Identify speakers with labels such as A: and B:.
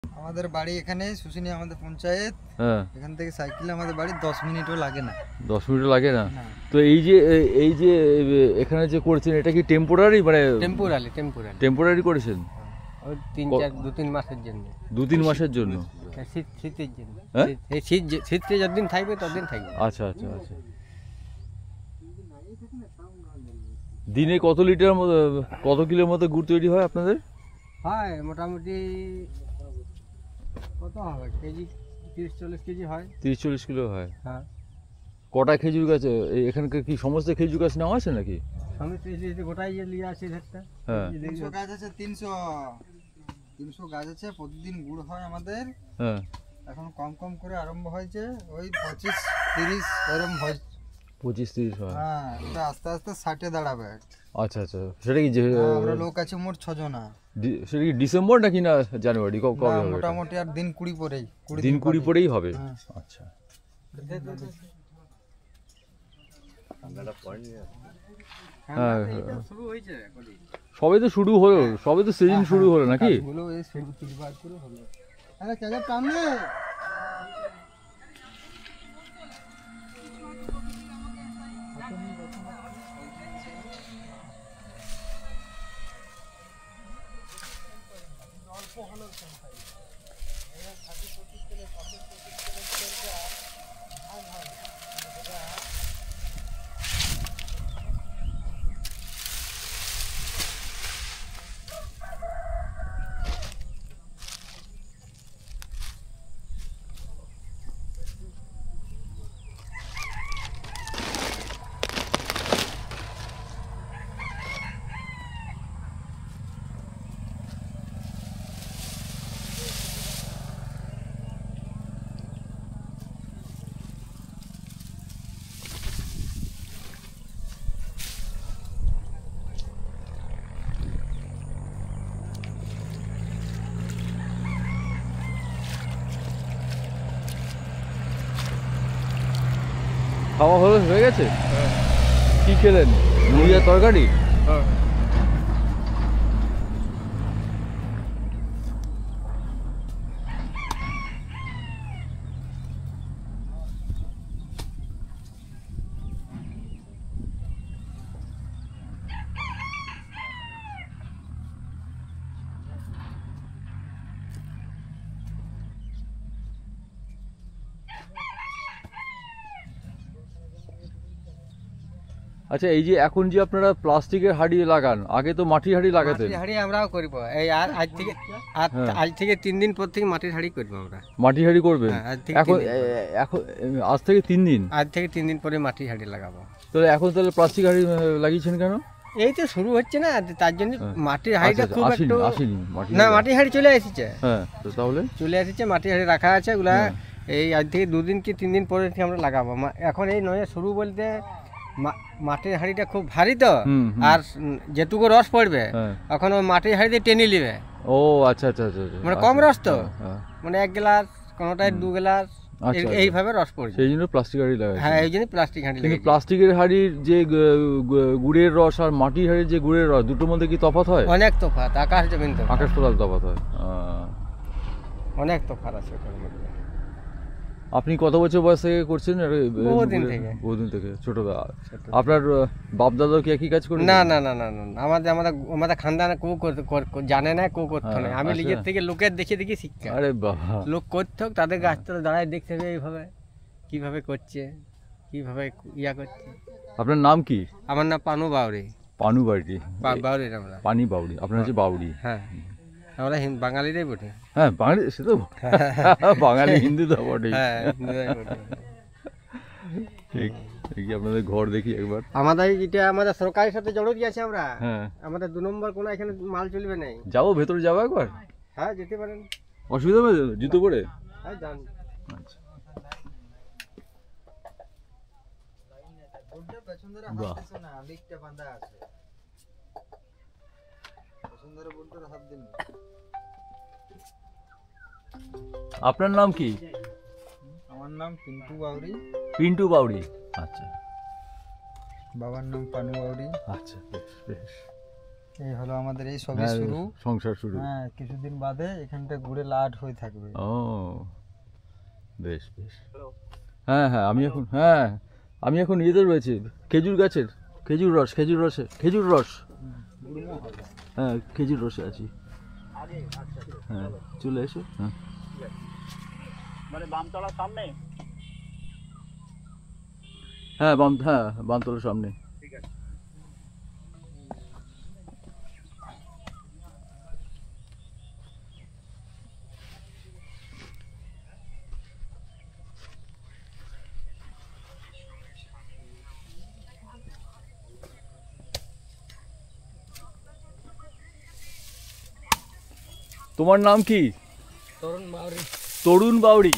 A: আমাদের বাড়ি এখানে শুশুনিয়া আমাদের পঞ্চায়েত।
B: হ্যাঁ,
A: এখান থেকে সাইকেলে আমাদের বাড়ি 10 মিনিটও লাগে না।
B: 10 মিনিট লাগে না।
A: না।
B: তো এই যে এখানে যে করছেন এটা কি টেম্পোরারি, মানে টেম্পোরারি করেছেন?
C: ওই 2-3 মাসের জন্য।
B: 2-3 মাসের জন্য?
C: শীতের জন্য।
B: হ্যাঁ?
C: এই শীতে যতদিন থাকবে ততদিন থাকবে।
B: আচ্ছা আচ্ছা আচ্ছা। দিনে কত লিটার মতো, কত কিলোর মতো গুড় তৈরি হয় আপনাদের?
C: হয় মোটামুটি কত হবে কেজি, 30-40 কেজি হয়।
B: 30-40 কিলো হয়।
C: হ্যাঁ।
B: কটা খেজুর গাছ এখানকার, কি সমস্ত খেজুর গাছ নেওয়া আছে নাকি?
C: গোটাই যে নিয়ে আসে ধারটা।
B: হ্যাঁ।
A: 300 গাছ আছে, 300 গাছ আছে। প্রতিদিন গুড় হয় আমাদের।
B: হ্যাঁ।
A: এখন কম কম করে আরম্ভ হয়েছে, ওই 25-30 এরকম হয়।
B: 25-30 হয়।
A: হ্যাঁ, এটা আস্তে আস্তে 60-এ দাঁড়াবে।
B: আচ্ছা আচ্ছা। সেটা কি
A: আমরা লোক আছে মোট 6 জনা।
B: সেটা কি ডিসেম্বর নাকি না জানুয়ারি, কবে হবে?
A: মোটামুটি আর দিন 20 পরেই,
B: দিন 20 পরেই হবে।
A: হ্যাঁ।
B: আচ্ছা। হ্যাঁ,
C: শুরু হয়েছে
B: সবে তো শুরু হলো, সবে তো সিজন শুরু হলো নাকি?
A: কাজগুলো এই শুরু তিলবার করে হলো। আরে কেন টানলে?
B: খাওয়া হয়ে গেছে? কি খেলেন? মুড়ি আর তরকারি? আচ্ছা, এই যে এখন যে আপনারা প্লাস্টিকের হাঁড়ি লাগান, আগে তো মাটির হাঁড়ি লাগাতেন।
C: মাটির হাঁড়ি আমরাও করব। এই আজ থেকে 3 দিন পর থেকে মাটির হাঁড়ি করব আমরা।
B: মাটির হাঁড়ি করবেন?
C: হ্যাঁ,
B: এখন আজ থেকে 3 দিন?
C: আজ থেকে 3 দিন পরে মাটির হাঁড়ি লাগাবো।
B: তাহলে এখন তাহলে প্লাস্টিক হাঁড়ি লাগিয়েছেন কেন?
C: এই তো শুরু হচ্ছে না, তার জন্য মাটির হাঁড়িটা খুব একটু
B: আসেনি।
C: না, মাটির হাঁড়ি চলে এসেছে।
B: হ্যাঁ, তো তাহলে
C: চলে এসেছে, মাটির হাঁড়ি রাখা আছে। ওগুলা এই আজ থেকে 2 দিন কি 3 দিন পরে থেকে আমরা লাগাবো। এখন এই নয় শুরু বলতে মাটির হাঁড়িটা খুব ভারী তো, আর যেটুকু রস পড়বে এখন ওই মাটির হাঁড়িতে টেনে নিবে।
B: ও আচ্ছা আচ্ছা আচ্ছা।
C: মানে কম রস তো, মানে 1 গ্লাস, কোনোটায় 2 গ্লাস, এইভাবে রস পড়বে।
B: সেই জন্য প্লাস্টিক হাঁড়ি লাগায়।
C: হ্যাঁ, এই জন্য প্লাস্টিক হাঁড়ি।
B: কিন্তু প্লাস্টিকের হাঁড়ির যে গুড়ের রস আর মাটির হাঁড়ির যে গুড়ের রস, দুটোর মধ্যে কি তফাৎ হয়?
C: অনেক তফাৎ, আকাশ জমিন তফাৎ।
B: আকাশ পাতাল তফাৎ হয়।
C: অনেক তফাৎ আছে ওটার মধ্যে।
B: আপনি কত বছর বয়স থেকে করছেন?
C: বহুদিন থেকে।
B: বহুদিন থেকে, ছোটবেলা। আপনার বাপ দাদা কি একই কাজ করেন?
C: না না না না না, আমাদের খানদানে কেউ জানে না, কেউ করতো না। আমি নিজের থেকে লোকের দেখে দেখে শিক্ষা।
B: আরে বাবা।
C: লোক করতো, তাদের গাছ তো দাঁড়ায় দেখতে হবে এইভাবে কিভাবে করছে, কিভাবে ইয়া করছে।
B: আপনার নাম কি?
C: আমার নাম পানু বাউরি।
B: পানু বাউরি?
C: বাউরি আমরা।
B: পানি বাউরি, আপনার হচ্ছে বাউরি।
C: হ্যাঁ, আমরা বাঙালিরাই বটে।
B: হ্যাঁ, বাঙালি, সে তো বাঙালি, হিন্দু তো বটেই।
C: হ্যাঁ,
B: ঠিক। আপনাদের ঘর দেখি একবার।
C: আমাদের এটা আমাদের সরকারের সাথে জড়িত আছে আমরা।
B: হ্যাঁ।
C: আমাদের 2 নম্বর কোনো এখানে মাল চলবে না।
B: যাবো ভেতরে, যাবো একবার?
C: হ্যাঁ, যেতে পারেন।
B: অসুবিধা হবে জুতো পরে?
C: হ্যাঁ, যান।
B: আচ্ছা। আপনার নাম কি?
A: আমার নাম পিন্টু বাউরি।
B: পিন্টু বাউরি, আচ্ছা।
A: বাবার নাম পানু বাউরি।
B: আচ্ছা, বেশ বেশ।
A: এই হলো আমাদের এই সবে
B: হ্যাঁ,
A: শুরু।
B: সংসার শুরু।
A: হ্যাঁ, কিছুদিন বাদে এখানটা গুড়ে লাট হয়ে থাকবে।
B: ও বেশ বেশ। হ্যাঁ হ্যাঁ, আমি এখন ইয়েতে রয়েছি, খেজুর গাছের খেজুর রস। হ্যাঁ, খেজুর রসে আছি। হ্যাঁ, চলে এসো। হ্যাঁ,
D: বামতলার সামনে।
B: হ্যাঁ বামতলার সামনে। তোমার নাম কি? তরুণ বাউরি।